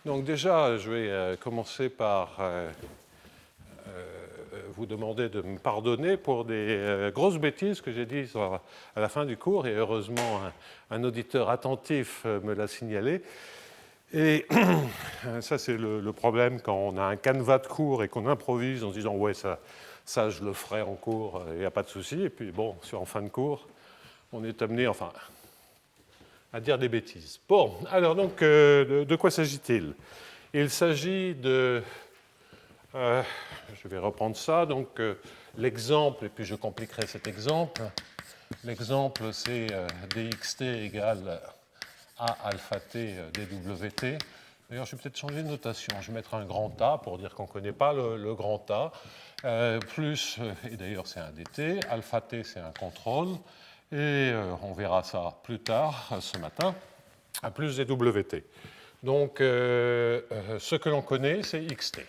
Donc déjà, je vais commencer par vous demander de me pardonner pour des grosses bêtises que j'ai dites à la fin du cours, et heureusement, un auditeur attentif me l'a signalé. Et ça, c'est le problème quand on a un canevas de cours et qu'on improvise en se disant « ouais, ça je le ferai en cours, il n'y a pas de souci ». Et puis bon, en fin de cours, on est amené, enfin, à dire des bêtises. Bon, alors donc, de quoi s'agit-il? Il s'agit de... je vais reprendre ça. Donc, l'exemple, et puis je compliquerai cet exemple. L'exemple, c'est dxt égale a alpha t dwt. D'ailleurs, je vais peut-être changer de notation. Je vais mettre un grand A pour dire qu'on ne connaît pas le grand A. Plus, et d'ailleurs c'est un dt, alpha t c'est un contrôle, et on verra ça plus tard ce matin, à plus dwt. Donc, ce que l'on connaît, c'est xt.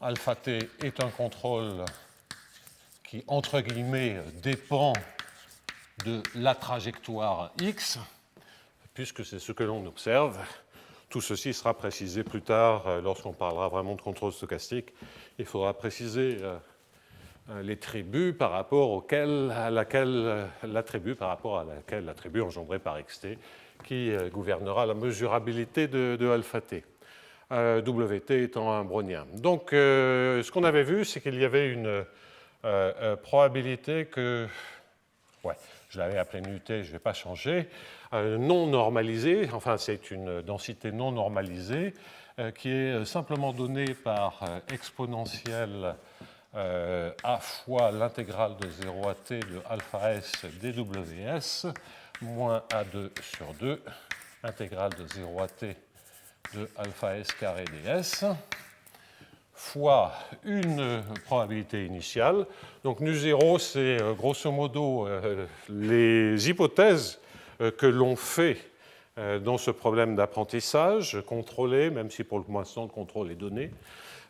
Alpha t est un contrôle qui, entre guillemets, dépend de la trajectoire x, puisque c'est ce que l'on observe. Tout ceci sera précisé plus tard lorsqu'on parlera vraiment de contrôle stochastique. Il faudra préciser l'attribut par rapport à laquelle l'attribut engendré par xt qui gouvernera la mesurabilité de alpha t. Wt étant un brownien. Donc, ce qu'on avait vu, c'est qu'il y avait une probabilité que, ouais, je l'avais appelée nut, je ne vais pas changer, non normalisée, enfin c'est une densité non normalisée, qui est simplement donnée par exponentielle a fois l'intégrale de 0 à t de alpha s dws moins a2 sur 2, intégrale de 0 à t de alpha s carré ds, fois une probabilité initiale. Donc nu0, c'est grosso modo les hypothèses que l'on fait dans ce problème d'apprentissage contrôlé, même si pour l'instant le contrôle est donné.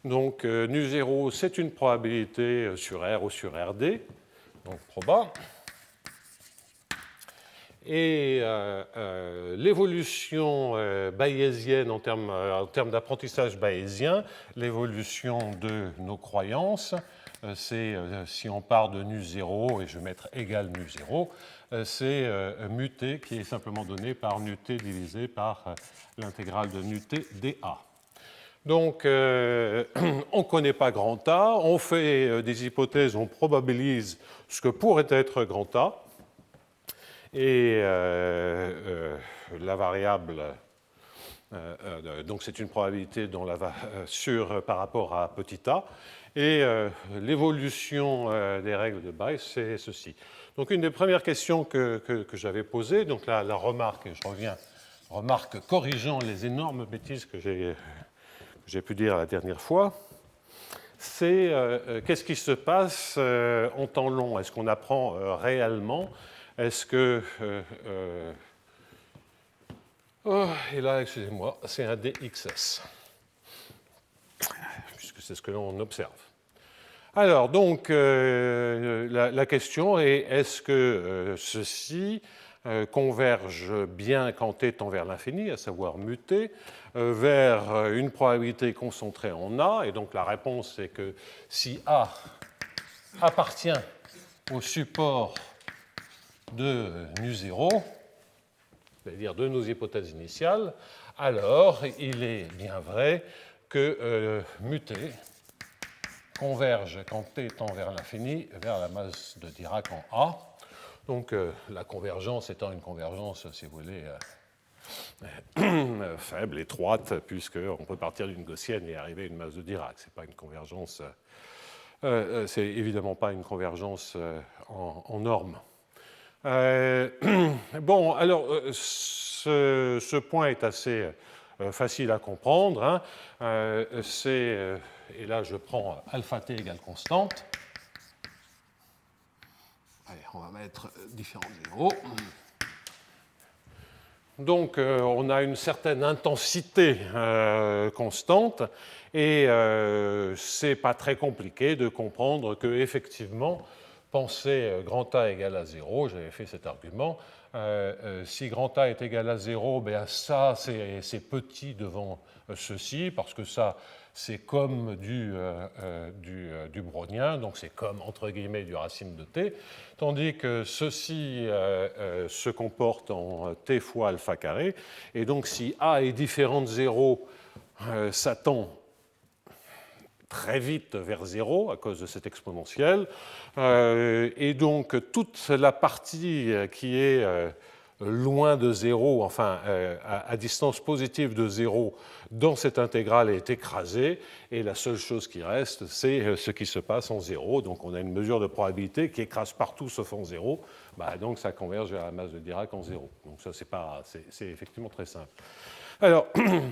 Donc nu0, c'est une probabilité sur R ou sur RD, donc proba. Et l'évolution bayésienne en termes d'apprentissage bayésien, l'évolution de nos croyances, c'est, si on part de nu0, et je vais mettre égal nu0, c'est mu-t qui est simplement donné par nu-t divisé par l'intégrale de nu-t dA. Donc, on ne connaît pas grand A, on fait des hypothèses, on probabilise ce que pourrait être grand A, et la variable, donc c'est une probabilité dont par rapport à petit a, et l'évolution des règles de Bayes, c'est ceci. Donc une des premières questions que j'avais posées, donc la remarque, et je reviens, remarque corrigeant les énormes bêtises que j'ai pu dire la dernière fois, c'est qu'est-ce qui se passe en temps long? Est-ce qu'on apprend réellement? Est-ce que... et là, excusez-moi, c'est un dxs, puisque c'est ce que l'on observe. Alors, donc, la question est, est-ce que ceci converge bien quand t tend vers l'infini, à savoir mu-t, vers une probabilité concentrée en A, et donc la réponse c'est que si A appartient au support de nu0, c'est-à-dire de nos hypothèses initiales, alors il est bien vrai que mu-t converge quand t tend vers l'infini vers la masse de Dirac en A. Donc la convergence étant une convergence, si vous voulez, faible, étroite, puisqu'on peut partir d'une gaussienne et arriver à une masse de Dirac. C'est pas une convergence, c'est évidemment pas une convergence en norme. Bon, alors, ce point est assez facile à comprendre. Hein. Et là, je prends alpha t égale constante. Allez, on va mettre différents zéros. Donc, on a une certaine intensité constante, et c'est pas très compliqué de comprendre que, effectivement, penser grand A égale à 0, j'avais fait cet argument, si grand A est égal à 0, ben ça, c'est petit devant ceci, parce que ça, c'est comme du brownien, donc c'est comme, entre guillemets, du racine de t, tandis que ceci se comporte en t fois alpha carré, et donc si A est différent de 0, ça tend très vite vers 0 à cause de cette exponentielle, et donc toute la partie qui est loin de 0, enfin à distance positive de 0 dans cette intégrale est écrasée, et la seule chose qui reste, c'est ce qui se passe en 0. Donc on a une mesure de probabilité qui écrase partout sauf en 0, donc ça converge vers la masse de Dirac en 0. Donc ça, c'est effectivement très simple. Alors,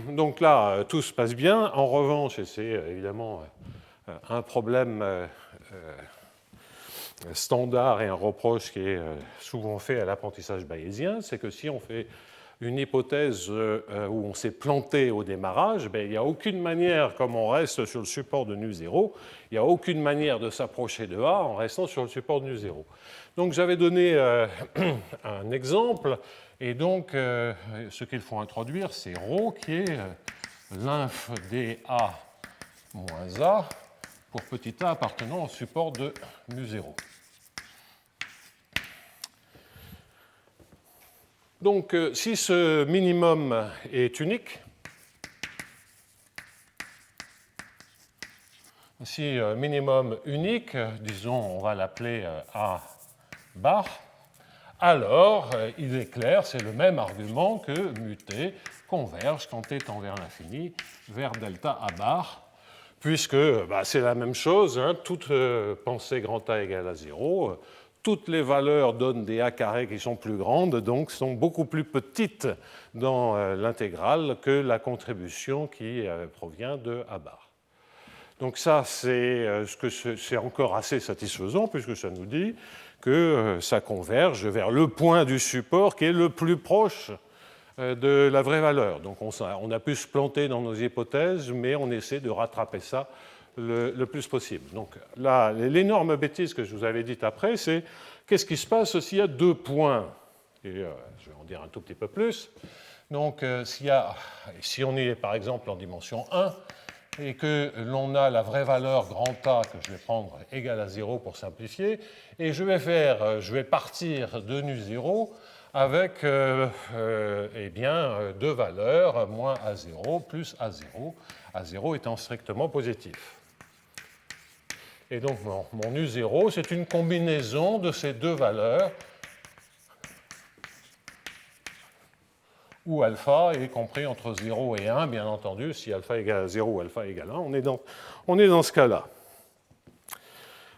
donc là, tout se passe bien. En revanche, et c'est évidemment un problème standard et un reproche qui est souvent fait à l'apprentissage bayésien, c'est que si on fait une hypothèse où on s'est planté au démarrage, il n'y a aucune manière, comme on reste sur le support de nu0, il n'y a aucune manière de s'approcher de A en restant sur le support de nu0. Donc j'avais donné un exemple, et donc ce qu'il faut introduire, c'est ρ qui est l'inf dA moins A pour petit a appartenant au support de mu0. Donc, si ce minimum est unique, si minimum unique, disons, on va l'appeler A bar, alors il est clair, c'est le même argument que mu t converge quand t tend vers l'infini vers delta A bar, puisque c'est la même chose, hein, toute pensée grand A égale à 0, toutes les valeurs donnent des A carrés qui sont plus grandes, donc sont beaucoup plus petites dans l'intégrale que la contribution qui provient de A bar. Donc ça, c'est encore assez satisfaisant, puisque ça nous dit que ça converge vers le point du support qui est le plus proche de la vraie valeur. Donc on a pu se planter dans nos hypothèses, mais on essaie de rattraper ça le plus possible. Donc là, l'énorme bêtise que je vous avais dite après, c'est qu'est-ce qui se passe s'il y a deux points? Et je vais en dire un tout petit peu plus. Donc si on est par exemple en dimension 1 et que l'on a la vraie valeur grand A que je vais prendre égale à 0 pour simplifier, et je vais partir de nu0 avec deux valeurs, moins A0 plus A0, A0 étant strictement positif. Et donc mon U0, c'est une combinaison de ces deux valeurs où alpha est compris entre 0 et 1, bien entendu, si alpha égale à 0 ou alpha égale à 1, on est dans ce cas-là.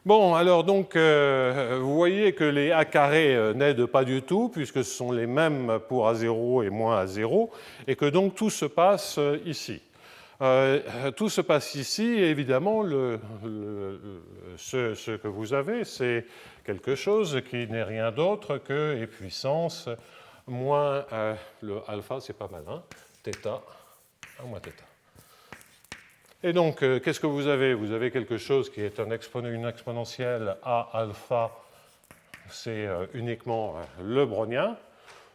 Bon, alors donc, vous voyez que les A carrés n'aident pas du tout, puisque ce sont les mêmes pour A0 et moins A0, et que donc tout se passe ici. Tout se passe ici, et évidemment, ce que vous avez, c'est quelque chose qui n'est rien d'autre que E puissance moins le alpha, c'est pas mal, hein, θ, 1 moins θ. Et donc, qu'est-ce que vous avez? Vous avez quelque chose qui est une exponentielle A alpha, c'est uniquement le brownien.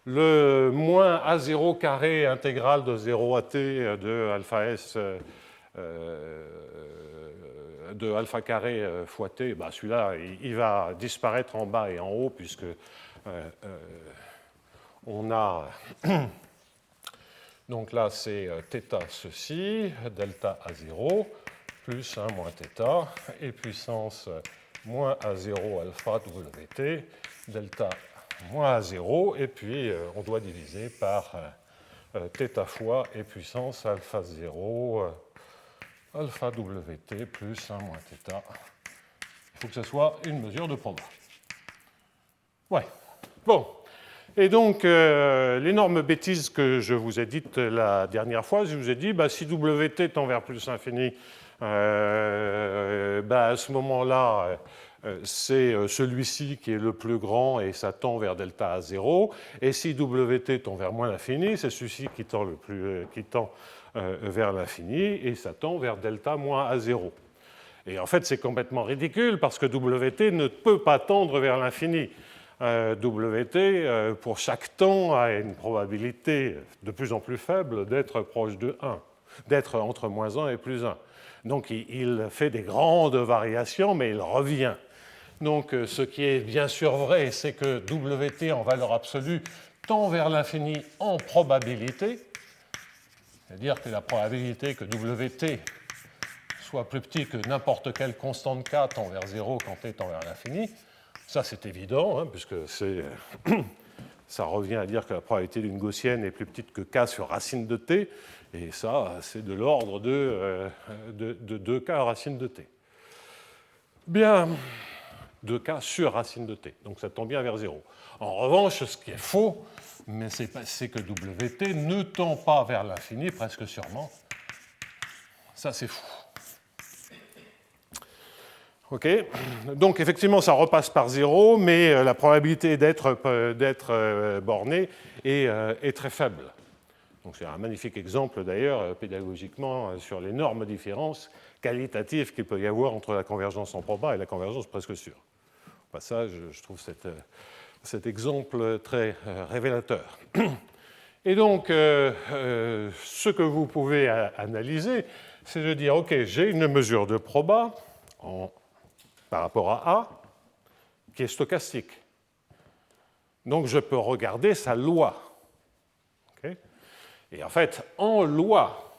Le moins A0 carré intégral de 0 à t de alpha s de alpha carré fois t, celui-là, il va disparaître en bas et en haut, puisque on a... Donc là, c'est θ ceci, delta A0, plus 1 moins θ, et puissance moins A0 alpha wt, delta moins A0, et puis on doit diviser par θ fois et puissance alpha 0, alpha wt plus 1 moins θ. Il faut que ce soit une mesure de proba. Ouais. Bon. Et donc, l'énorme bêtise que je vous ai dite la dernière fois, je vous ai dit, si Wt tend vers plus infini, à ce moment-là, c'est celui-ci qui est le plus grand et ça tend vers delta A0. Et si Wt tend vers moins l'infini, c'est celui-ci qui tend, vers l'infini et ça tend vers delta moins A0. Et en fait, c'est complètement ridicule parce que Wt ne peut pas tendre vers l'infini. Wt, pour chaque temps, a une probabilité de plus en plus faible d'être proche de 1, d'être entre moins 1 et plus 1. Donc il fait des grandes variations, mais il revient. Donc ce qui est bien sûr vrai, c'est que Wt en valeur absolue tend vers l'infini en probabilité, c'est-à-dire que la probabilité que Wt soit plus petit que n'importe quelle constante k tend vers 0 quand t tend vers l'infini, ça c'est évident, hein, puisque ça revient à dire que la probabilité d'une gaussienne est plus petite que k sur racine de t, et ça c'est de l'ordre de 2k racine de t. Bien, 2k sur racine de t, donc ça tend bien vers 0. En revanche, ce qui est faux, mais c'est que Wt ne tend pas vers l'infini, presque sûrement. Ça c'est fou. Ok, donc effectivement, ça repasse par 0, mais la probabilité d'être borné est très faible. Donc c'est un magnifique exemple d'ailleurs pédagogiquement sur l'énorme différence qualitative qu'il peut y avoir entre la convergence en proba et la convergence presque sûre. Au passage, je trouve cet exemple très révélateur. Et donc, ce que vous pouvez analyser, c'est de dire, ok, j'ai une mesure de proba par rapport à A, qui est stochastique. Donc je peux regarder sa loi. Okay. Et en fait, en loi,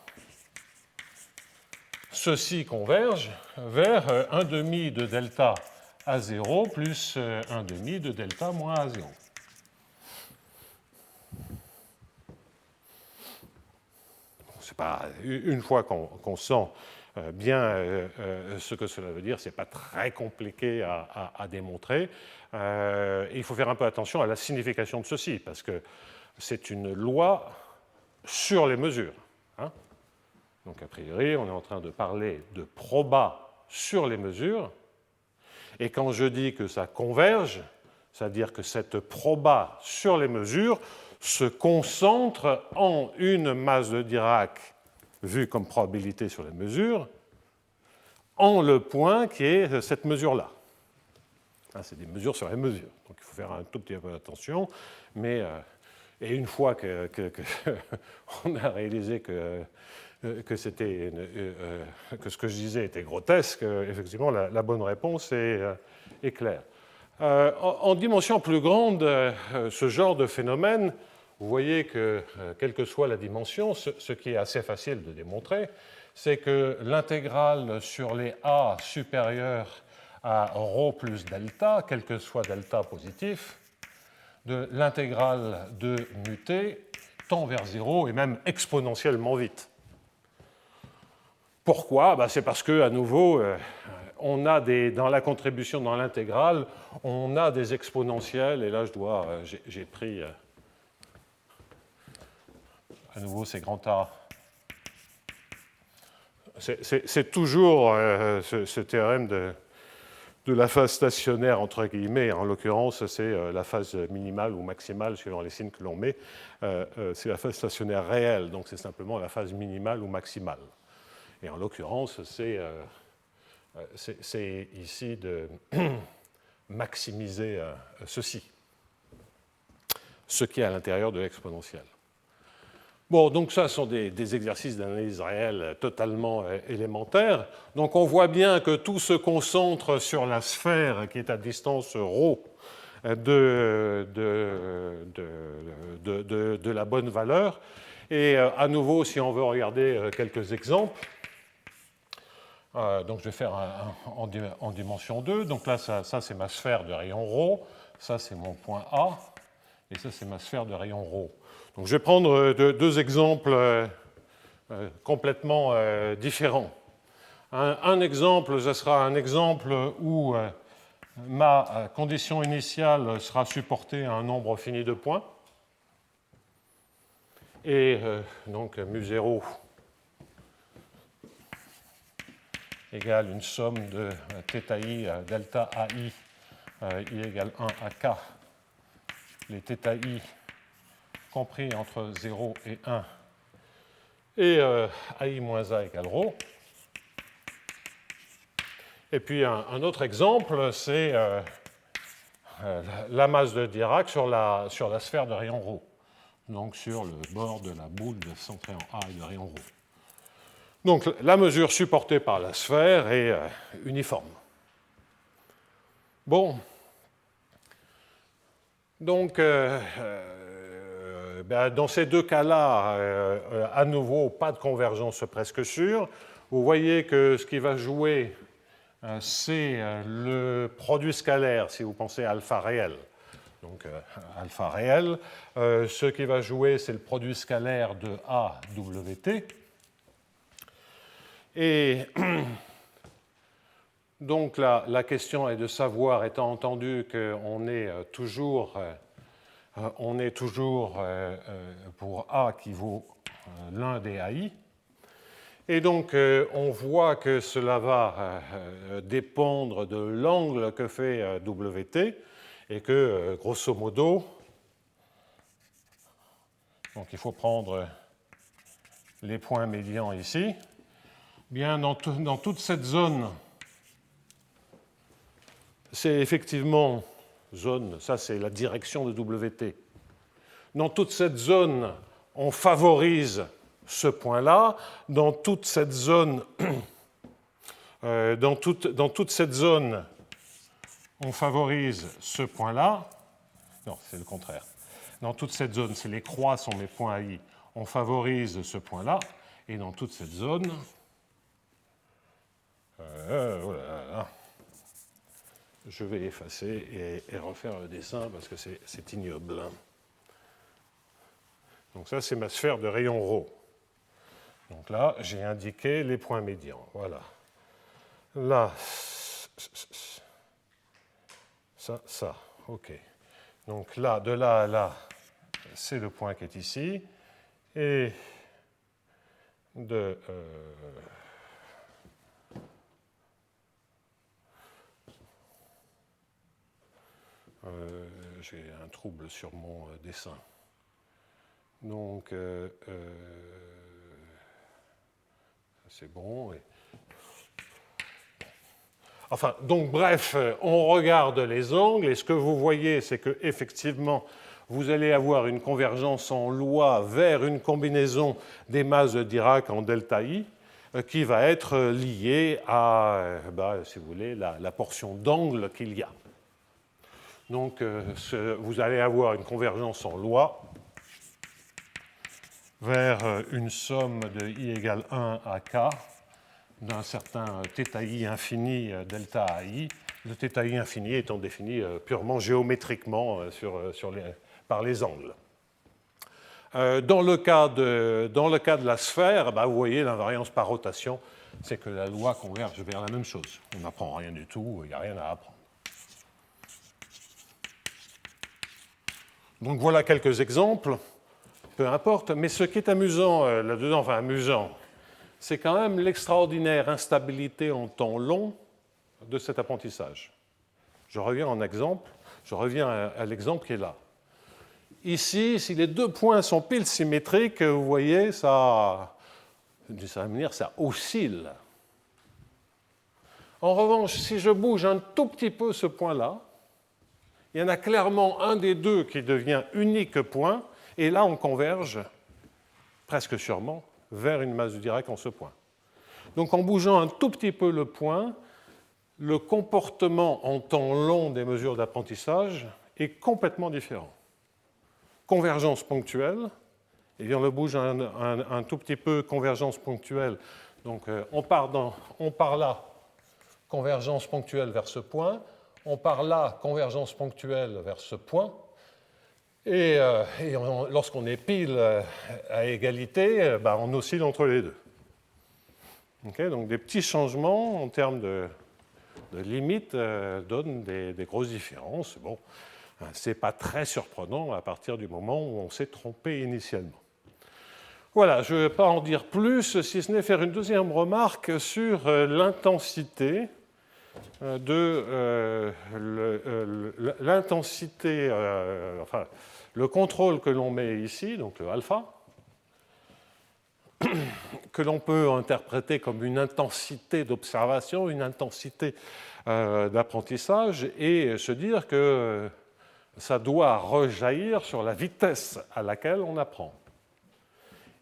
ceci converge vers 1 demi de delta A0 plus 1 demi de delta moins A0. C'est pas, une fois qu'on sent bien ce que cela veut dire, ce n'est pas très compliqué à démontrer. Il faut faire un peu attention à la signification de ceci, parce que c'est une loi sur les mesures. Hein. Donc, a priori, on est en train de parler de proba sur les mesures. Et quand je dis que ça converge, c'est-à-dire que cette proba sur les mesures se concentre en une masse de Dirac vue comme probabilité sur les mesures, en le point qui est cette mesure-là. C'est des mesures sur les mesures, donc il faut faire un tout petit peu attention, mais et une fois qu'on a réalisé que ce que je disais était grotesque, effectivement la bonne réponse est claire. En dimension plus grande, ce genre de phénomène, vous voyez que, quelle que soit la dimension, ce qui est assez facile de démontrer, c'est que l'intégrale sur les A supérieures à ρ plus delta, quel que soit delta positif, de l'intégrale de mu t tend vers 0 et même exponentiellement vite. Pourquoi ? C'est parce que, à nouveau, on a dans la contribution dans l'intégrale, on a des exponentielles, et là j'ai pris à nouveau c'est grand A. C'est toujours ce théorème de la phase stationnaire, entre guillemets. En l'occurrence, c'est la phase minimale ou maximale, suivant les signes que l'on met. C'est la phase stationnaire réelle, donc c'est simplement la phase minimale ou maximale. Et en l'occurrence, c'est ici de maximiser ceci, ce qui est à l'intérieur de l'exponentielle. Bon, donc ça sont des exercices d'analyse réelle totalement élémentaires. Donc on voit bien que tout se concentre sur la sphère qui est à distance ρ de la bonne valeur. Et à nouveau, si on veut regarder quelques exemples, donc je vais faire en dimension 2. Donc là, ça c'est ma sphère de rayon ρ, ça c'est mon point A, et ça c'est ma sphère de rayon ρ. Donc je vais prendre deux exemples complètement différents. Un exemple, ce sera un exemple où ma condition initiale sera supportée à un nombre fini de points. Et donc mu0 égale une somme de θi delta ai i égale 1 à k, les θi compris entre 0 et 1, et ai moins a égale ρ. Et puis un autre exemple, c'est la masse de Dirac sur la sphère de rayon ρ, donc sur le bord de la boule centrée en A et de rayon ρ. Donc la mesure supportée par la sphère est uniforme. Bon. Donc, dans ces deux cas-là, à nouveau, pas de convergence presque sûre. Vous voyez que ce qui va jouer, c'est le produit scalaire, si vous pensez à alpha réel. Donc, alpha réel. Ce qui va jouer, c'est le produit scalaire de AWT. Et donc, la question est de savoir, étant entendu qu'on est toujours pour A qui vaut l'un des AI. Et donc, on voit que cela va dépendre de l'angle que fait WT et que, grosso modo, donc il faut prendre les points médians ici, bien dans toute cette zone, c'est effectivement zone, ça c'est la direction de WT. Dans toute cette zone, on favorise ce point-là. Dans toute cette zone, dans toute cette zone, on favorise ce point-là. Non, c'est le contraire. Dans toute cette zone, c'est les croix sont mes points AI, on favorise ce point-là. Et dans toute cette zone, voilà. Je vais effacer et refaire le dessin parce que c'est ignoble. Donc ça, c'est ma sphère de rayon ρ. Donc là, j'ai indiqué les points médians. Voilà. Là, ça, OK. Donc là, de là à là, c'est le point qui est ici. Et de... j'ai un trouble sur mon dessin. Donc, c'est bon. Enfin, donc, bref, on regarde les angles, et ce que vous voyez, c'est qu'effectivement, vous allez avoir une convergence en loi vers une combinaison des masses de Dirac en delta I, qui va être liée à, si vous voulez, la portion d'angle qu'il y a. Donc, vous allez avoir une convergence en loi vers une somme de I égale 1 à K d'un certain θi infini delta AI, le θi infini étant défini purement géométriquement par les angles. Dans le cas de la sphère, vous voyez l'invariance par rotation, c'est que la loi converge vers la même chose. On n'apprend rien du tout, il n'y a rien à apprendre. Donc voilà quelques exemples, peu importe, mais ce qui est amusant là-dedans, enfin amusant, c'est quand même l'extraordinaire instabilité en temps long de cet apprentissage. Je reviens à l'exemple qui est là. Ici, si les deux points sont pile symétriques, vous voyez, ça, d'une certaine manière, ça oscille. En revanche, si je bouge un tout petit peu ce point-là, il y en a clairement un des deux qui devient unique point, et là, on converge, presque sûrement, vers une masse de Dirac en ce point. Donc, en bougeant un tout petit peu le point, le comportement en temps long des mesures d'apprentissage est complètement différent. Convergence ponctuelle, et bien on le bouge un tout petit peu, convergence ponctuelle. Donc, on part là, convergence ponctuelle vers ce point. On part là, convergence ponctuelle vers ce point, et lorsqu'on est pile à égalité, on oscille entre les deux. Okay, donc des petits changements en termes de limites donnent des grosses différences. Bon, ce n'est pas très surprenant à partir du moment où on s'est trompé initialement. Voilà, je ne vais pas en dire plus, si ce n'est faire une deuxième remarque sur l'intensité le contrôle que l'on met ici, donc le alpha, que l'on peut interpréter comme une intensité d'observation, une intensité d'apprentissage, et se dire que ça doit rejaillir sur la vitesse à laquelle on apprend.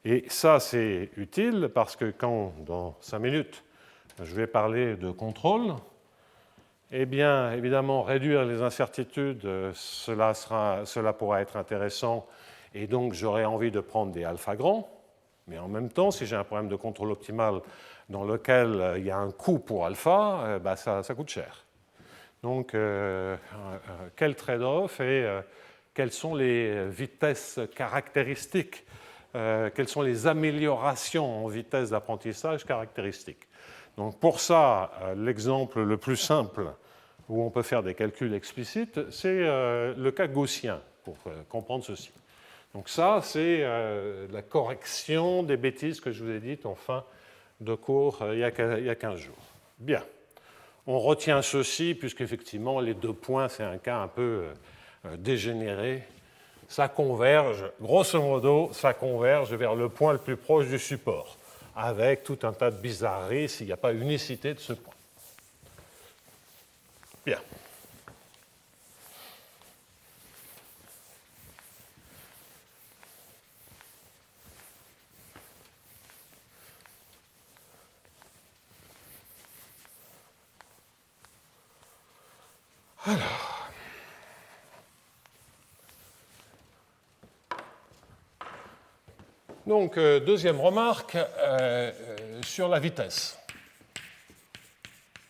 Et ça, c'est utile parce que quand, dans 5 minutes, je vais parler de contrôle, eh bien, évidemment, réduire les incertitudes, cela pourra être intéressant, et donc j'aurai envie de prendre des alpha grands, mais en même temps, si j'ai un problème de contrôle optimal dans lequel il y a un coût pour alpha, ça coûte cher. Donc, quel trade-off et quelles sont les vitesses caractéristiques, quelles sont les améliorations en vitesse d'apprentissage caractéristiques. Donc, pour ça, l'exemple le plus simple où on peut faire des calculs explicites, c'est le cas gaussien, pour comprendre ceci. Donc ça, c'est la correction des bêtises que je vous ai dites en fin de cours il y a 15 jours. Bien. On retient ceci, puisqu'effectivement, les 2 points, c'est un cas un peu dégénéré. Ça converge, grosso modo, ça converge vers le point le plus proche du support, avec tout un tas de bizarreries s'il n'y a pas unicité de ce point. Bien. Alors. Donc, deuxième remarque sur la vitesse.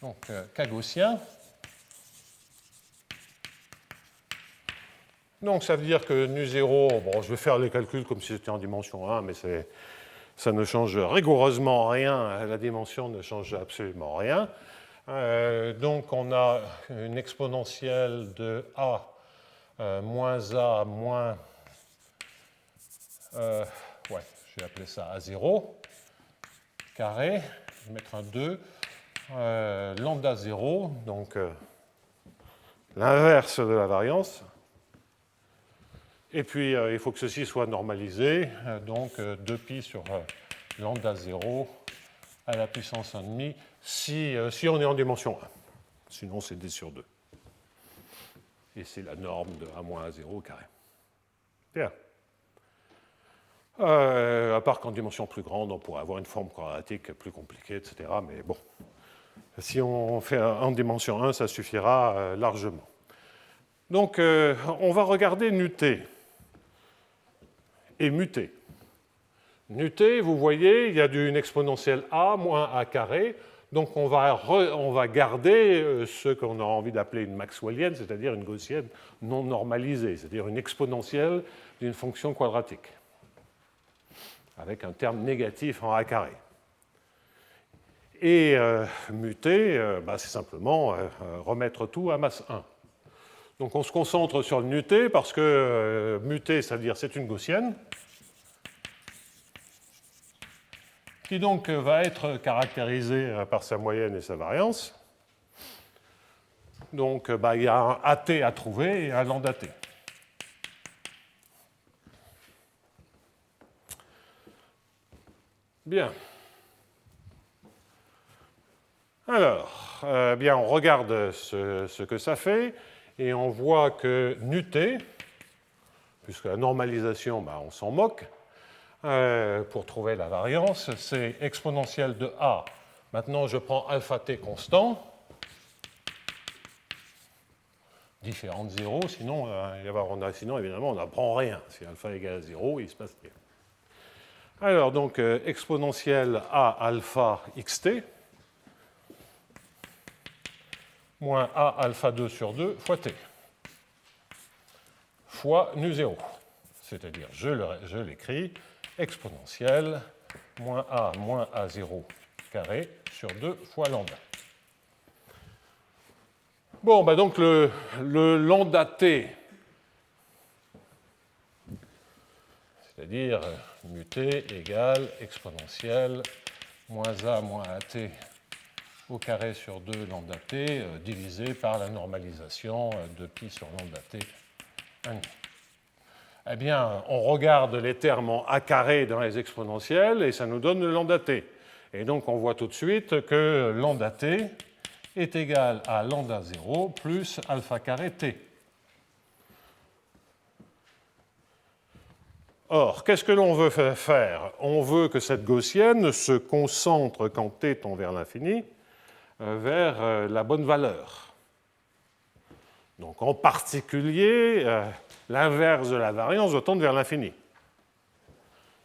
Donc, cas gaussien. Donc, ça veut dire que nu0, bon, je vais faire les calculs comme si c'était en dimension 1, mais ça ne change rigoureusement rien, la dimension ne change absolument rien. Donc, on a une exponentielle de a moins a moins... ouais, je vais appeler ça A0 carré, je vais mettre un 2, lambda 0, donc l'inverse de la variance. Et puis, il faut que ceci soit normalisé, donc 2pi sur lambda 0 à la puissance 1,5 si on est en dimension 1. Sinon, c'est d sur 2. Et c'est la norme de a moins a0 carré. Bien. À part qu'en dimension plus grande, on pourrait avoir une forme quadratique plus compliquée, etc. Mais bon, si on fait en dimension 1, ça suffira largement. Donc, on va regarder NuT et muté. NuT, vous voyez, il y a une exponentielle a moins a carré. Donc, on va garder ce qu'on a envie d'appeler une maxwellienne, c'est-à-dire une gaussienne non normalisée, c'est-à-dire une exponentielle d'une fonction quadratique, avec un terme négatif en a carré. Et muter, c'est simplement remettre tout à masse 1. Donc on se concentre sur le muter parce que muter, c'est-à-dire c'est une gaussienne, qui donc va être caractérisée par sa moyenne et sa variance. Donc il y a un AT à trouver et un lambda T. Bien. Alors, on regarde ce que ça fait et on voit que NuT, puisque la normalisation, on s'en moque, pour trouver la variance, c'est exponentielle de A. Maintenant, je prends alpha T constant, différent de 0, sinon, évidemment, on n'apprend rien. Si alpha égale à 0, il se passe rien. Alors, donc, exponentielle A alpha xt, moins A alpha 2 sur 2 fois T, fois nu0. C'est-à-dire, je l'écris, exponentielle moins A0 carré sur 2 fois lambda. Bon, donc le lambda T, c'est-à-dire muté égale exponentielle moins A moins AT au carré sur 2 lambda T divisé par la normalisation de pi sur lambda T 1,5. Eh bien, on regarde les termes en a carré dans les exponentielles et ça nous donne le lambda T. Et donc, on voit tout de suite que lambda T est égal à lambda 0 plus alpha carré T. Or, qu'est-ce que l'on veut faire? On veut que cette gaussienne se concentre, quand t tend vers l'infini, vers la bonne valeur. Donc, en particulier, l'inverse de la variance doit tendre vers l'infini.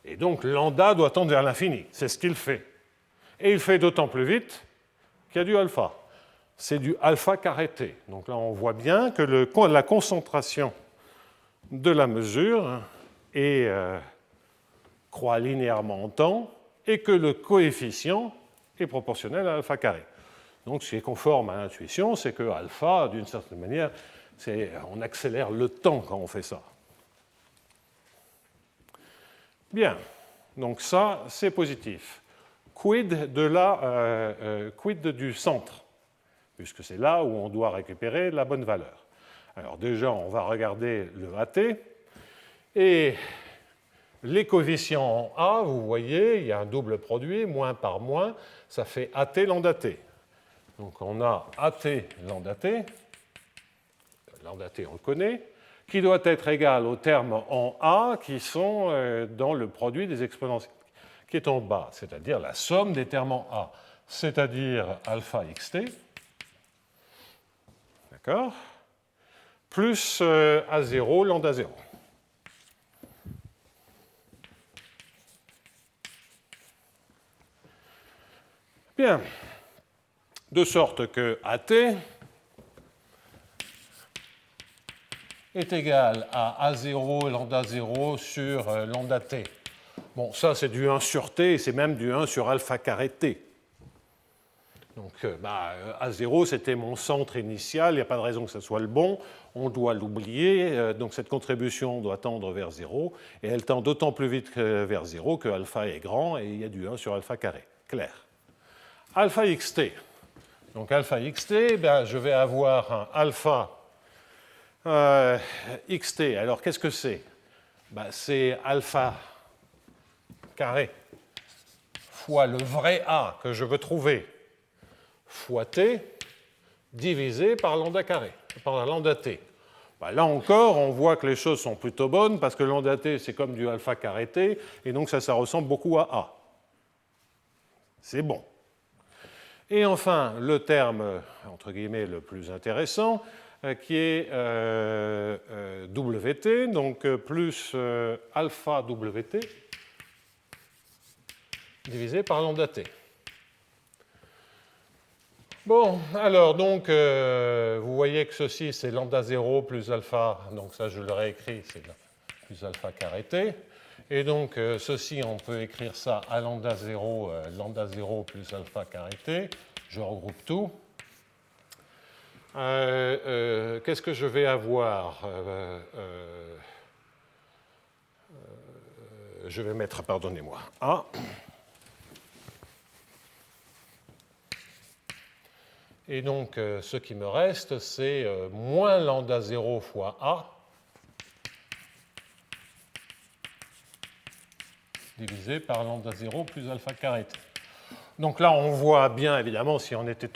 Et donc, lambda doit tendre vers l'infini. C'est ce qu'il fait. Et il fait d'autant plus vite qu'il y a du alpha. C'est du alpha carré t. Donc là, on voit bien que la concentration de la mesure croît linéairement en temps et que le coefficient est proportionnel à alpha carré. Donc, ce qui est conforme à l'intuition, c'est que alpha, d'une certaine manière, on accélère le temps quand on fait ça. Bien, donc ça, c'est positif. Quid du centre, puisque c'est là où on doit récupérer la bonne valeur. Alors déjà, on va regarder le AT, et les coefficients en A, vous voyez, il y a un double produit, moins par moins, ça fait AT lambda T. Donc on a AT lambda T on le connaît, qui doit être égal aux termes en A qui sont dans le produit des exponentielles, qui est en bas, c'est-à-dire la somme des termes en A, c'est-à-dire alpha xt, d'accord, plus A0 lambda 0. Bien, de sorte que AT est égal à A0 lambda 0 sur lambda t. Bon, ça c'est du 1 sur t, et c'est même du 1 sur alpha carré t. Donc A0 c'était mon centre initial, il n'y a pas de raison que ce soit le bon, on doit l'oublier, donc cette contribution doit tendre vers 0, et elle tend d'autant plus vite vers 0 que alpha est grand, et il y a du 1 sur alpha carré. Clair. Alpha xt. Donc alpha xt, je vais avoir un alpha xt. Alors qu'est-ce que c'est? C'est alpha carré fois le vrai A que je veux trouver fois t divisé par lambda carré, par lambda t. Là encore, on voit que les choses sont plutôt bonnes parce que lambda t c'est comme du alpha carré t et donc ça ressemble beaucoup à A. C'est bon. Et enfin, le terme, entre guillemets, le plus intéressant, qui est Wt, donc plus alpha Wt divisé par lambda t. Bon, alors donc, vous voyez que ceci, c'est lambda 0 plus alpha, donc ça je le réécris, c'est plus alpha carré t. Et donc, ceci, on peut écrire ça à lambda 0 plus alpha carré t. Je regroupe tout. Qu'est-ce que je vais avoir? Je vais mettre, pardonnez-moi, A. Et donc, ce qui me reste, c'est moins lambda 0 fois A divisé par lambda 0 plus alpha carré t. Donc là, on voit bien, évidemment, si on était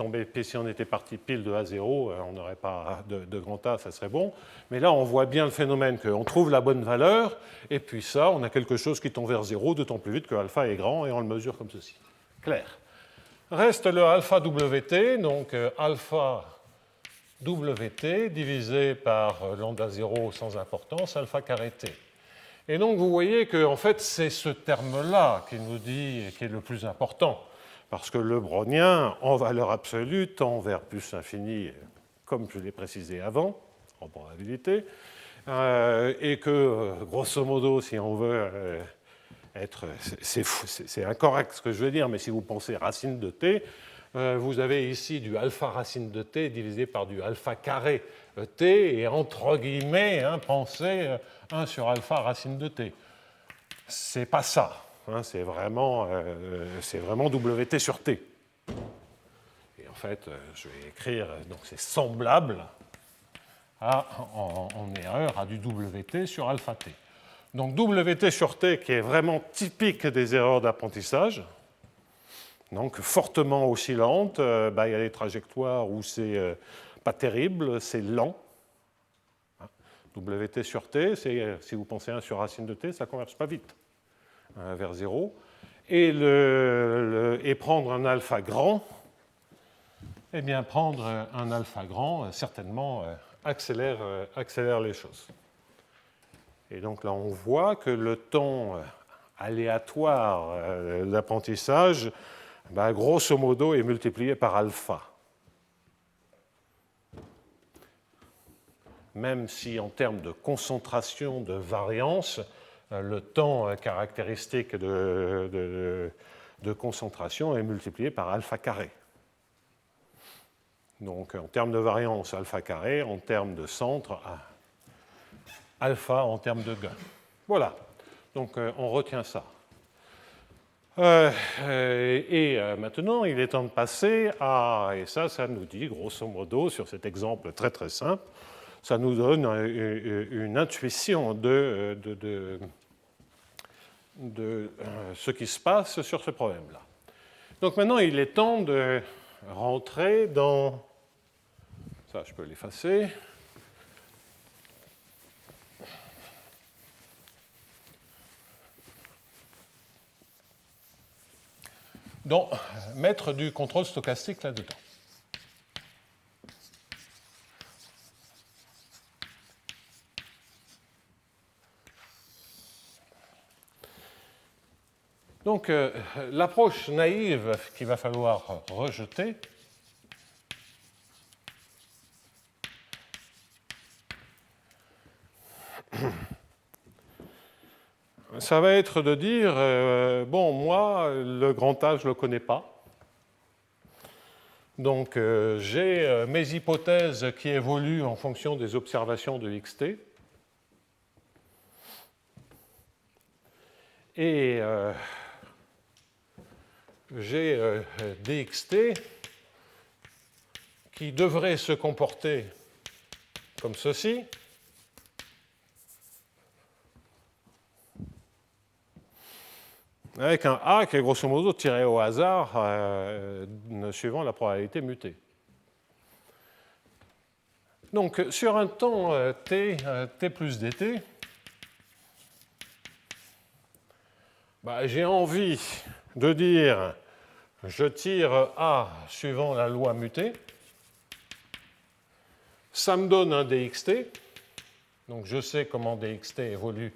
parti pile de A0, on n'aurait pas de grand A, ça serait bon. Mais là, on voit bien le phénomène qu'on trouve la bonne valeur, et puis ça, on a quelque chose qui tend vers 0, d'autant plus vite que alpha est grand, et on le mesure comme ceci. Clair. Reste le alpha Wt, donc alpha Wt divisé par lambda 0 sans importance, alpha carré t. Et donc, vous voyez que en fait, c'est ce terme-là qui nous dit, qui est le plus important. Parce que le brownien, en valeur absolue, tend vers plus infini, comme je l'ai précisé avant, en probabilité, et que, grosso modo, si on veut être... C'est incorrect ce que je veux dire, mais si vous pensez racine de t, vous avez ici du alpha racine de t divisé par du alpha carré t, et entre guillemets, pensez 1 sur alpha racine de t. C'est pas ça. C'est vraiment Wt sur t. Et en fait, je vais écrire, donc c'est semblable en erreur à du Wt sur alpha t. Donc Wt sur t qui est vraiment typique des erreurs d'apprentissage, donc fortement oscillante, il y a des trajectoires où c'est pas terrible, c'est lent. Wt sur t, si vous pensez 1 sur racine de t, ça ne converge pas vite vers 0. Et prendre un alpha grand, eh bien, prendre un alpha grand, certainement, accélère les choses. Et donc là, on voit que le temps aléatoire d'apprentissage, grosso modo, est multiplié par alpha. Même si en termes de concentration, de variance, le temps caractéristique de concentration est multiplié par alpha carré. Donc en termes de variance, alpha carré, en termes de centre, alpha en termes de gain. Voilà, donc on retient ça. Maintenant, il est temps de passer à, et ça nous dit grosso modo, sur cet exemple très très simple, ça nous donne une intuition de ce qui se passe sur ce problème-là. Donc maintenant, il est temps de rentrer dans... Ça, je peux l'effacer. Donc, mettre du contrôle stochastique là-dedans. Donc, l'approche naïve qu'il va falloir rejeter, ça va être de dire, bon, moi, le grand A, je ne le connais pas. Donc, j'ai mes hypothèses qui évoluent en fonction des observations de xt. Et j'ai dxt qui devrait se comporter comme ceci. Avec un A qui est grosso modo tiré au hasard suivant la probabilité mutée. Donc, sur un temps t plus dt, j'ai envie de dire je tire A suivant la loi mutée, ça me donne un dxt, donc je sais comment dxt évolue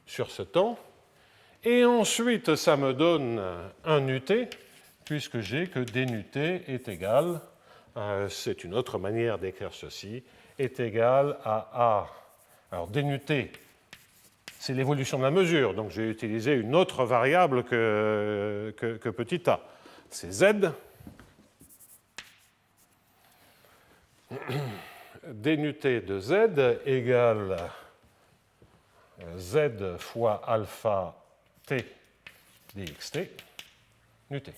sur ce temps, et ensuite ça me donne un ut, puisque j'ai que dnut est égal, c'est une autre manière d'écrire ceci, est égal à A. Alors dnut, c'est l'évolution de la mesure, donc j'ai utilisé une autre variable que petit a. C'est z. Dnut de z égale z fois alpha t dxt nut.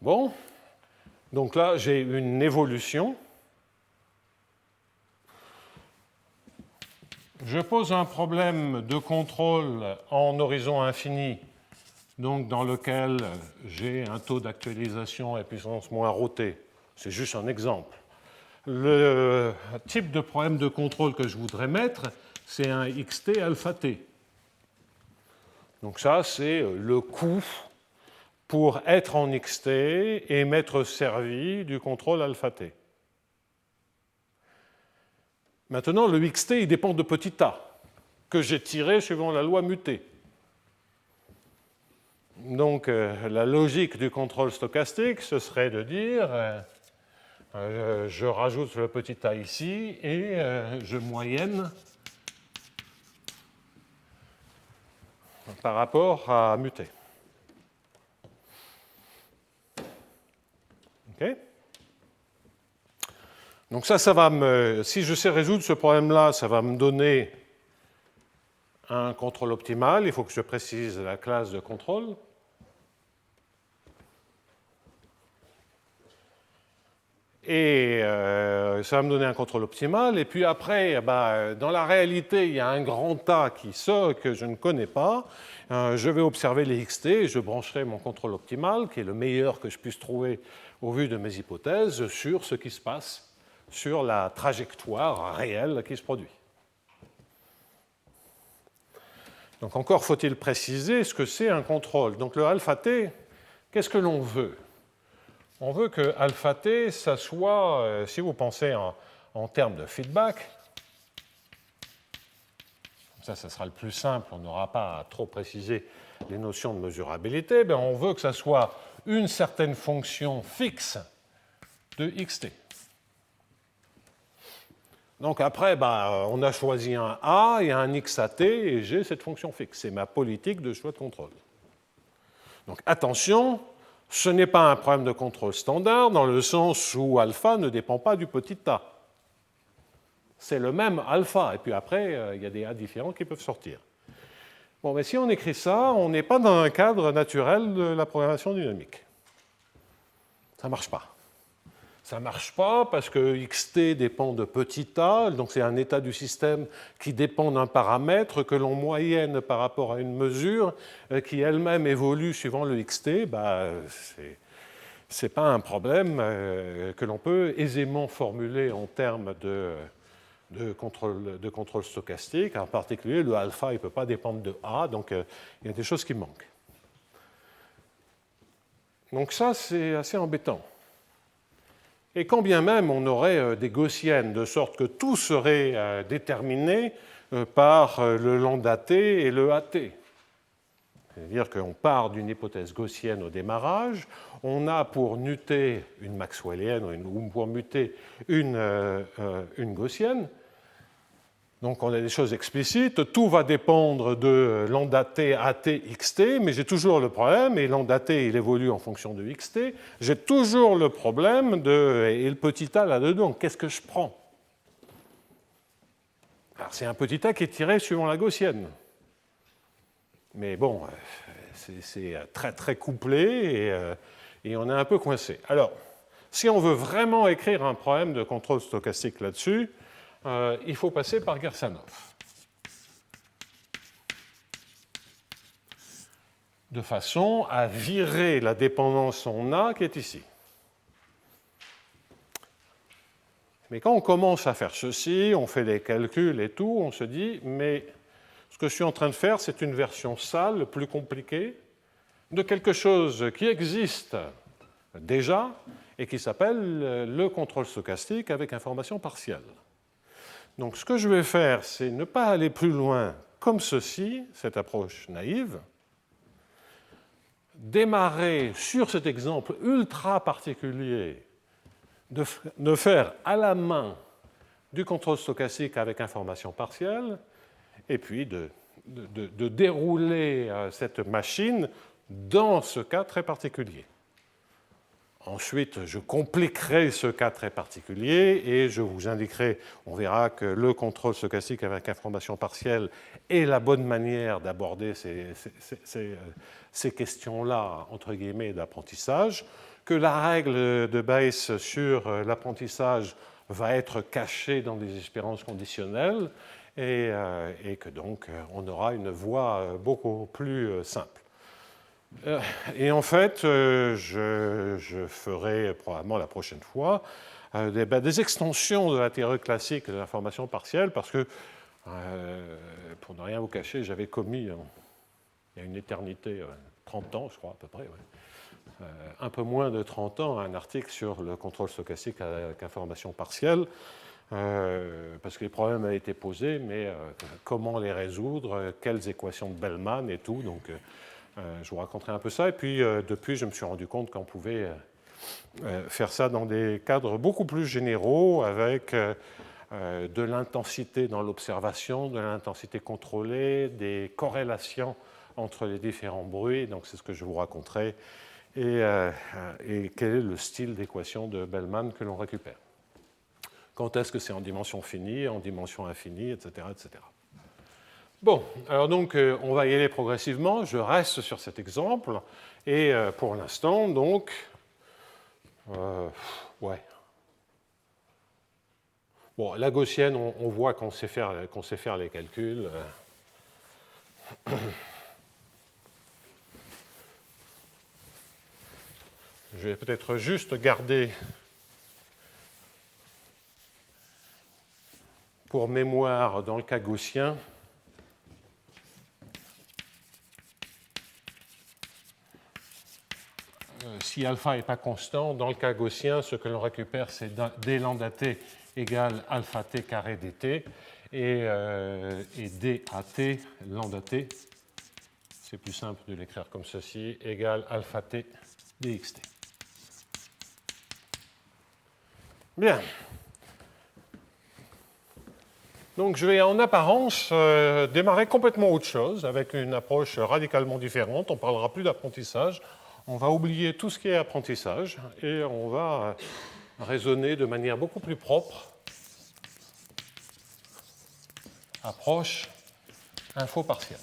Bon, donc là j'ai une évolution. Je pose un problème de contrôle en horizon infini, donc dans lequel j'ai un taux d'actualisation à puissance moins ρt. C'est juste un exemple. Le type de problème de contrôle que je voudrais mettre, c'est un xt alpha t. Donc ça, c'est le coût pour être en xt et m'être servi du contrôle alpha t. Maintenant, le xt, il dépend de petit a, que j'ai tiré suivant la loi mutée. Donc, la logique du contrôle stochastique, ce serait de dire, je rajoute le petit a ici et je moyenne par rapport à muté. OK ? Donc ça va si je sais résoudre ce problème-là, ça va me donner un contrôle optimal. Il faut que je précise la classe de contrôle. Et ça va me donner un contrôle optimal. Et puis après, dans la réalité, il y a un grand A qui sort que je ne connais pas. Je vais observer les xt et je brancherai mon contrôle optimal, qui est le meilleur que je puisse trouver au vu de mes hypothèses, sur ce qui se passe sur la trajectoire réelle qui se produit. Donc encore faut-il préciser ce que c'est un contrôle. Donc le alpha t, qu'est-ce que l'on veut? On veut que alpha t, ça soit, si vous pensez en termes de feedback, ça sera le plus simple, on n'aura pas à trop préciser les notions de mesurabilité, ben on veut que ça soit une certaine fonction fixe de xt. Donc après, on a choisi un A, il y a un x à t, et j'ai cette fonction fixe. C'est ma politique de choix de contrôle. Donc attention, ce n'est pas un problème de contrôle standard, dans le sens où alpha ne dépend pas du petit a. C'est le même alpha, et puis après, il y a des a différents qui peuvent sortir. Bon, mais si on écrit ça, on n'est pas dans un cadre naturel de la programmation dynamique. Ça ne marche pas. Ça ne marche pas parce que xt dépend de petit a, donc c'est un état du système qui dépend d'un paramètre que l'on moyenne par rapport à une mesure qui elle-même évolue suivant le xt. Ce n'est pas un problème que l'on peut aisément formuler en termes de contrôle stochastique. En particulier, le alpha ne peut pas dépendre de a, donc il y a des choses qui manquent. Donc ça, c'est assez embêtant. Et quand bien même on aurait des gaussiennes, de sorte que tout serait déterminé par le lambda t et le at. C'est-à-dire qu'on part d'une hypothèse gaussienne au démarrage, on a pour nuter une maxwellienne ou pour muter une gaussienne. Donc on a des choses explicites, tout va dépendre de lambda t, at, xt, mais j'ai toujours le problème, et lambda t il évolue en fonction de xt, j'ai toujours le problème et le petit a là-dedans, qu'est-ce que je prends? Alors c'est un petit a qui est tiré suivant la gaussienne. Mais bon, c'est très très couplé et on est un peu coincé. Alors, si on veut vraiment écrire un problème de contrôle stochastique là-dessus, il faut passer par Gersanov. De façon à virer la dépendance en A qui est ici. Mais quand on commence à faire ceci, on fait des calculs et tout, on se dit, mais ce que je suis en train de faire, c'est une version sale, plus compliquée, de quelque chose qui existe déjà et qui s'appelle le contrôle stochastique avec information partielle. Donc ce que je vais faire, c'est ne pas aller plus loin comme ceci, cette approche naïve, démarrer sur cet exemple ultra particulier de faire à la main du contrôle stochastique avec information partielle, et puis de dérouler cette machine dans ce cas très particulier. Ensuite, je compliquerai ce cas très particulier et je vous indiquerai, on verra que le contrôle stochastique avec information partielle est la bonne manière d'aborder ces questions-là, entre guillemets, d'apprentissage, que la règle de Bayes sur l'apprentissage va être cachée dans des espérances conditionnelles et que donc on aura une voie beaucoup plus simple. Et en fait, je ferai probablement la prochaine fois des extensions de la théorie classique de l'information partielle parce que, pour ne rien vous cacher, j'avais commis, il y a une éternité, 30 ans je crois à peu près, un peu moins de 30 ans, un article sur le contrôle stochastique avec information partielle, parce que les problèmes avaient été posés, mais comment les résoudre, quelles équations de Bellman et tout, donc... je vous raconterai un peu ça. Et puis, depuis, je me suis rendu compte qu'on pouvait faire ça dans des cadres beaucoup plus généraux, avec de l'intensité dans l'observation, de l'intensité contrôlée, des corrélations entre les différents bruits. Donc, c'est ce que je vous raconterai. Et quel est le style d'équation de Bellman que l'on récupère. Quand est-ce que c'est en dimension finie, en dimension infinie, etc., etc. Bon, alors donc on va y aller progressivement. Je reste sur cet exemple et pour l'instant, donc, ouais, Bon, la gaussienne, on voit qu'on sait faire les calculs. Je vais peut-être juste garder pour mémoire dans le cas gaussien si alpha n'est pas constant, dans le cas gaussien, ce que l'on récupère, c'est d lambda t égale alpha t carré dt et dat lambda t, c'est plus simple de l'écrire comme ceci, égale alpha t dxt. Bien. Donc je vais en apparence démarrer complètement autre chose, avec une approche radicalement différente. On ne parlera plus d'apprentissage. On va oublier tout ce qui est apprentissage et on va raisonner de manière beaucoup plus propre. Approche info partielle.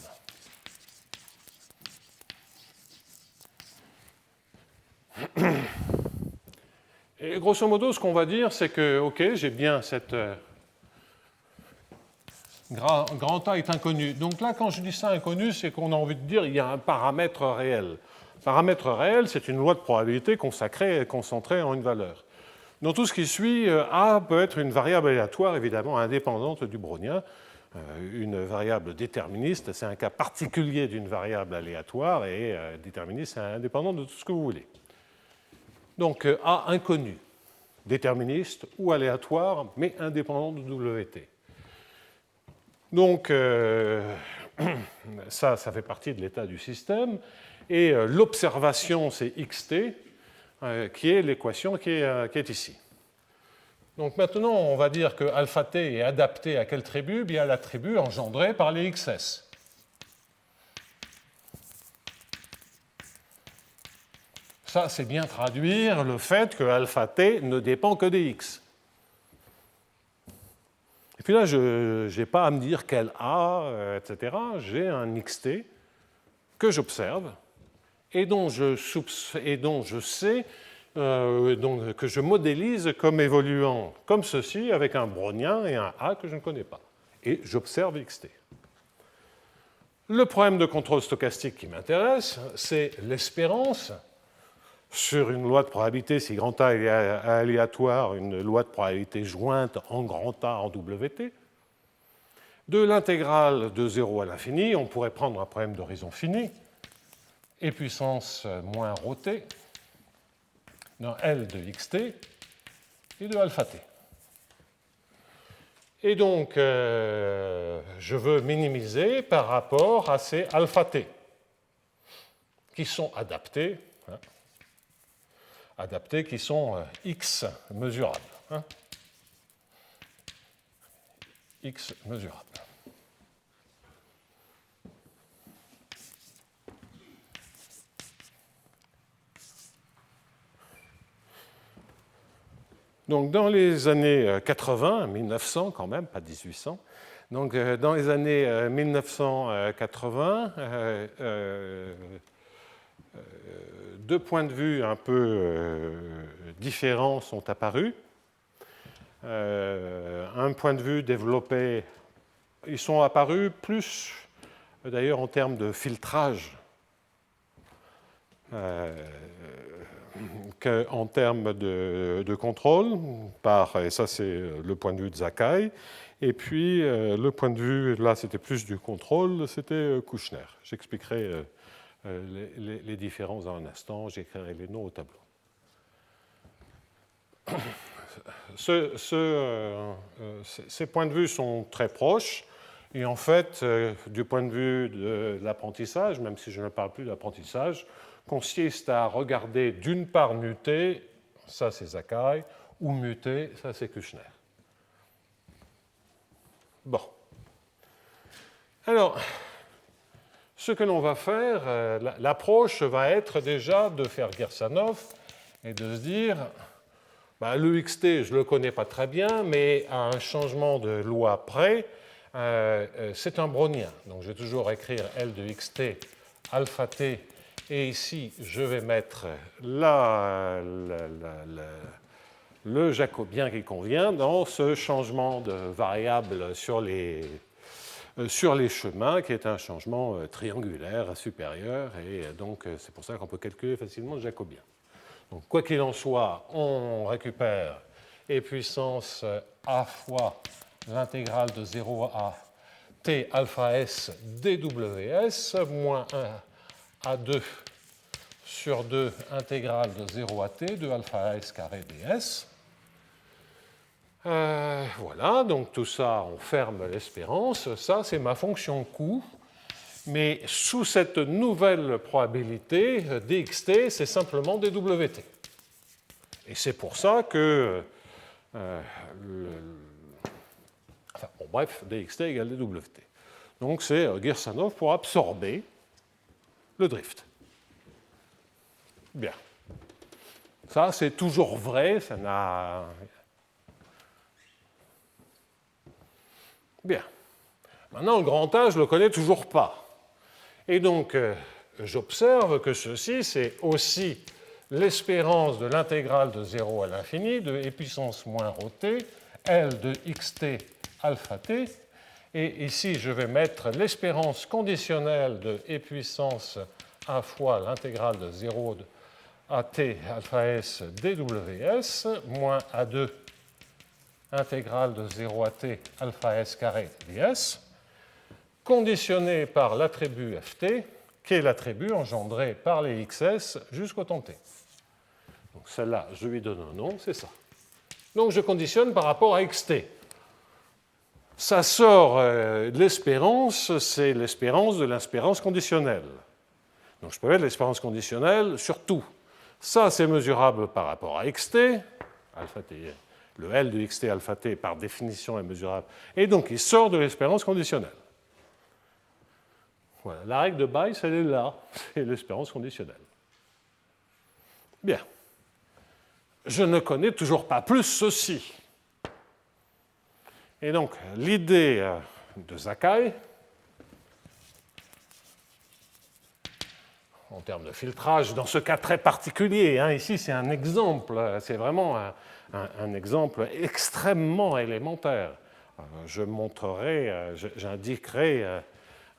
Et grosso modo, ce qu'on va dire, c'est que, OK, j'ai bien cette... grand A est inconnu. Donc là, quand je dis ça inconnu, c'est qu'on a envie de dire qu'il y a un paramètre réel. Paramètre réel, c'est une loi de probabilité consacrée et concentrée en une valeur. Dans tout ce qui suit, A peut être une variable aléatoire, évidemment indépendante du brownien. Une variable déterministe, c'est un cas particulier d'une variable aléatoire, et déterministe, c'est indépendant de tout ce que vous voulez. Donc A inconnu, déterministe ou aléatoire, mais indépendant de WT. Donc ça fait partie de l'état du système. Et l'observation, c'est xt, qui est l'équation qui est ici. Donc maintenant, on va dire que alpha t est adapté à quel tribu? Bien à l'attribut engendré par les xs. Ça, c'est bien traduire le fait que alpha t ne dépend que des x. Et puis là, je n'ai pas à me dire quel A, etc. J'ai un xt que j'observe et dont je sais, que je modélise comme évoluant comme ceci avec un brownien et un A que je ne connais pas. Et j'observe xt. Le problème de contrôle stochastique qui m'intéresse, c'est l'espérance sur une loi de probabilité, si grand A est aléatoire, une loi de probabilité jointe en grand A en WT. De l'intégrale de 0 à l'infini, on pourrait prendre un problème d'horizon fini, et puissance moins ρ t, dans L de xt et de alpha t. Et donc, je veux minimiser par rapport à ces alpha t, qui sont adaptés, qui sont x mesurables. X mesurable. Donc, dans les années 80, 1900 quand même, pas 1800, donc dans les années 1980, deux points de vue un peu différents sont apparus. Un point de vue développé, ils sont apparus plus d'ailleurs en termes de filtrage qu'en termes de contrôle, et ça c'est le point de vue de Sakai, et puis le point de vue, là c'était plus du contrôle, c'était Kouchner. J'expliquerai les différences dans un instant, j'écrirai les noms au tableau. Ces points de vue sont très proches, et en fait, du point de vue de l'apprentissage, même si je ne parle plus d'apprentissage, consiste à regarder d'une part muté, ça c'est Sakai, ou muté, ça c'est Kouchner. Bon. Alors, ce que l'on va faire, l'approche va être déjà de faire Girsanov et de se dire, le xt, je ne le connais pas très bien, mais à un changement de loi près, c'est un brownien. Donc je vais toujours écrire L de xt alpha t, et ici je vais mettre le jacobien qui convient dans ce changement de variable sur les chemins, qui est un changement triangulaire supérieur, et donc c'est pour ça qu'on peut calculer facilement le jacobien. Donc, quoi qu'il en soit, on récupère e puissance a fois l'intégrale de 0 à t alpha s dws moins 1 à 2 sur 2 intégrale de 0 à t de alpha s carré ds. Voilà, donc tout ça, on ferme l'espérance. Ça, c'est ma fonction coût. Mais sous cette nouvelle probabilité, dxt, c'est simplement dwt. Et c'est pour ça que... bref, dxt égale dwt. Donc c'est Girsanov pour absorber le drift. Bien. Ça, c'est toujours vrai, ça n'a... Bien. Maintenant, le grand A, je ne le connais toujours pas. Et donc, j'observe que ceci, c'est aussi l'espérance de l'intégrale de 0 à l'infini de e puissance moins rho t, L de xt alpha t. Et ici, je vais mettre l'espérance conditionnelle de e puissance a fois l'intégrale de 0 à t alpha s dws moins a2 intégrale de 0 à t alpha s carré ds, conditionné par l'attribut ft, qui est l'attribut engendré par les xs jusqu'au temps t. Donc celle-là, je lui donne un nom, c'est ça. Donc je conditionne par rapport à xt. Ça sort de l'espérance, c'est l'espérance de l'espérance conditionnelle. Donc je peux mettre l'espérance conditionnelle sur tout. Ça, c'est mesurable par rapport à xt, alpha t. Le L de xt alpha t, par définition, est mesurable. Et donc, il sort de l'espérance conditionnelle. Voilà. La règle de Bayes, elle est là. C'est l'espérance conditionnelle. Bien. Je ne connais toujours pas plus ceci. Et donc, l'idée de Sakai, en termes de filtrage, dans ce cas très particulier, hein, ici c'est un exemple, c'est vraiment un exemple extrêmement élémentaire. Je montrerai, j'indiquerai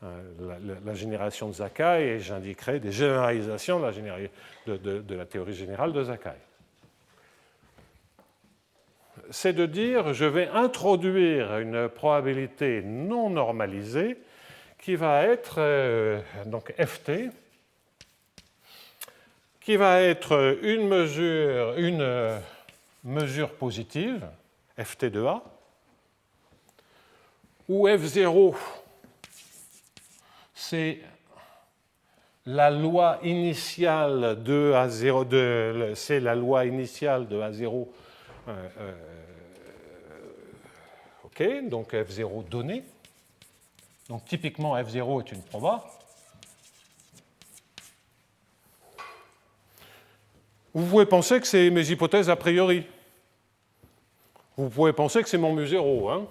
la génération de Sakai et j'indiquerai des généralisations de la théorie générale de Sakai. C'est de dire, je vais introduire une probabilité non normalisée qui va être donc ft, qui va être une mesure positive, ft de a, où f0, c'est la loi initiale de A0, c'est la loi initiale de A0. OK, donc f0 donné. Donc typiquement f0 est une proba. Vous pouvez penser que c'est mes hypothèses a priori. Vous pouvez penser que c'est mon mu0. Hein.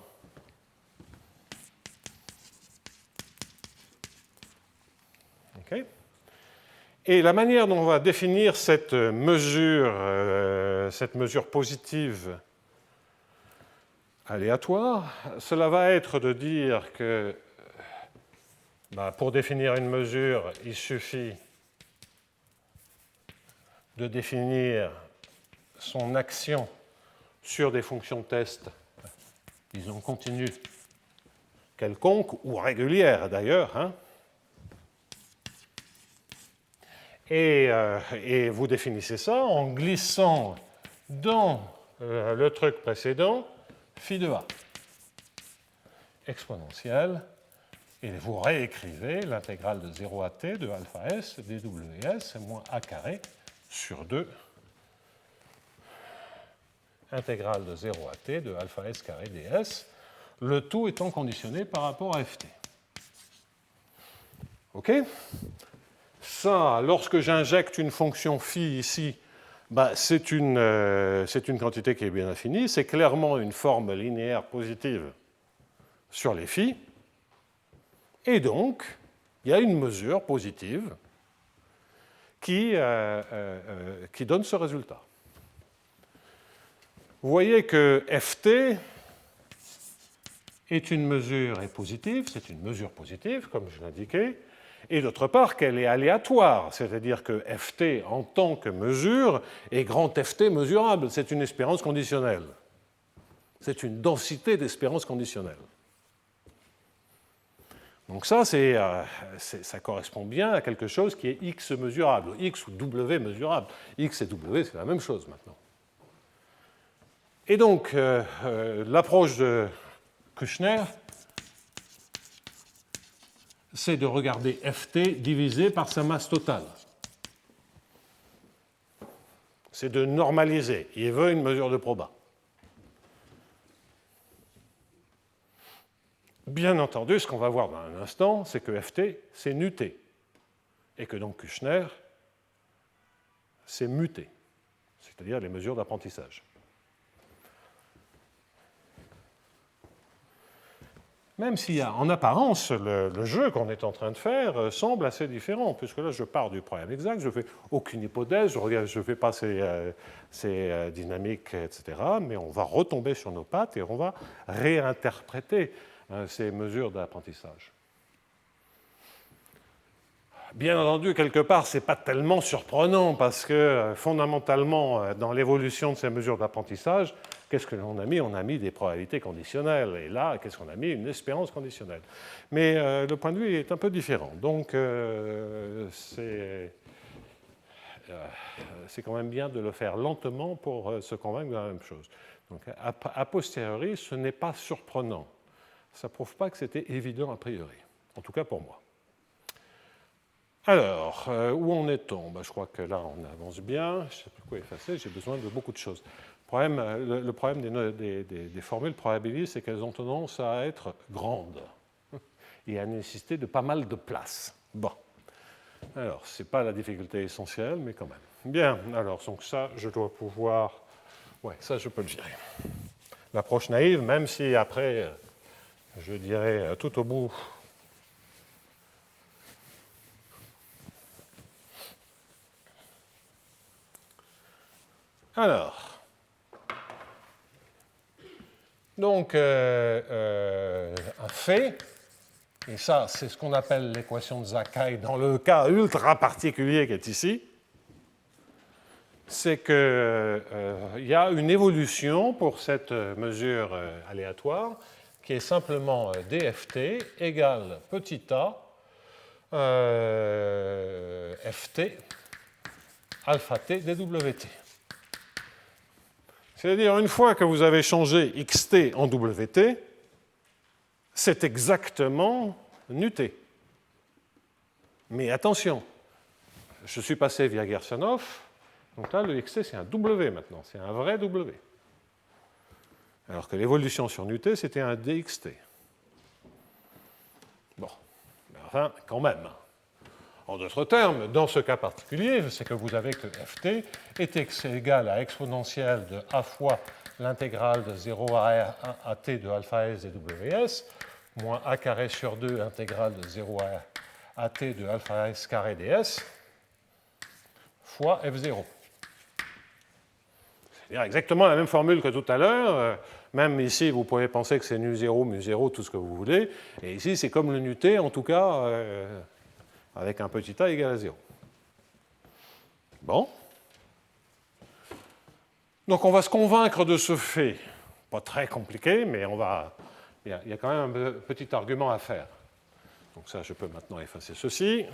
Okay. Et la manière dont on va définir cette mesure positive aléatoire, cela va être de dire que pour définir une mesure, il suffit de définir son action sur des fonctions de test, disons continues, quelconques ou régulières d'ailleurs. Hein. Et vous définissez ça en glissant dans le truc précédent phi de a exponentielle, et vous réécrivez l'intégrale de 0 à t de alpha s dws moins a carré sur 2 intégrale de 0 à t de alpha s carré ds, le tout étant conditionné par rapport à ft. OK ? Ça, lorsque j'injecte une fonction phi ici, c'est une quantité qui est bien infinie, c'est clairement une forme linéaire positive sur les phi, et donc il y a une mesure positive qui donne ce résultat. vous voyez que ft est une mesure positive, c'est une mesure positive, comme je l'indiquais, et d'autre part qu'elle est aléatoire, c'est-à-dire que ft en tant que mesure est grand ft mesurable, c'est une espérance conditionnelle. C'est une densité d'espérance conditionnelle. Donc ça correspond bien à quelque chose qui est x mesurable, x ou w mesurable. X et w, c'est la même chose maintenant. Et donc, l'approche de Kushner, c'est de regarder ft divisé par sa masse totale. C'est de normaliser. Il veut une mesure de proba. Bien entendu, ce qu'on va voir dans un instant, c'est que ft, c'est nut. Et que donc Kushner, c'est muté, c'est-à-dire les mesures d'apprentissage. Même si en apparence, le jeu qu'on est en train de faire semble assez différent, puisque là, je pars du problème exact, je ne fais aucune hypothèse, je ne fais pas ces dynamiques, etc., mais on va retomber sur nos pattes et on va réinterpréter ces mesures d'apprentissage. Bien entendu, quelque part, ce n'est pas tellement surprenant, parce que fondamentalement, dans l'évolution de ces mesures d'apprentissage, qu'est-ce que l'on a mis? On a mis des probabilités conditionnelles. Et là, qu'est-ce qu'on a mis? Une espérance conditionnelle. Mais le point de vue est un peu différent. Donc, c'est quand même bien de le faire lentement pour se convaincre de la même chose. Donc, a posteriori, ce n'est pas surprenant. Ça ne prouve pas que c'était évident a priori. En tout cas pour moi. Alors, où en est-on? Je crois que là, on avance bien. Je ne sais plus quoi effacer. J'ai besoin de beaucoup de choses. Le problème des formules probabilistes, c'est qu'elles ont tendance à être grandes et à nécessiter de pas mal de place. Bon. Alors, ce n'est pas la difficulté essentielle, mais quand même. Bien. Alors, donc ça, je dois pouvoir... Ouais, ça, je peux le gérer. L'approche naïve, même si après, je dirais tout au bout... Alors, donc, un fait, et ça, c'est ce qu'on appelle l'équation de Sakai dans le cas ultra particulier qui est ici, c'est qu'il y a une évolution pour cette mesure aléatoire qui est simplement dft égale petit a ft alpha t dwt. C'est-à-dire, une fois que vous avez changé xt en wt, c'est exactement nut. Mais attention, je suis passé via Gersonov, donc là, le xt, c'est un w maintenant, c'est un vrai w. Alors que l'évolution sur nut, c'était un dxt. Bon, mais enfin, quand même. En d'autres termes, dans ce cas particulier, c'est que vous avez que ft est égal à exponentielle de a fois l'intégrale de 0 à t de alpha s dws, moins a carré sur 2 intégrale de 0 à t de alpha s carré ds, fois f0. C'est-à-dire exactement la même formule que tout à l'heure. Même ici, vous pouvez penser que c'est nu0, mu0, tout ce que vous voulez. Et ici, c'est comme le nut, en tout cas... avec un petit a égal à 0. Bon. Donc on va se convaincre de ce fait. Pas très compliqué, mais il y a quand même un petit argument à faire. Donc ça, je peux maintenant effacer ceci.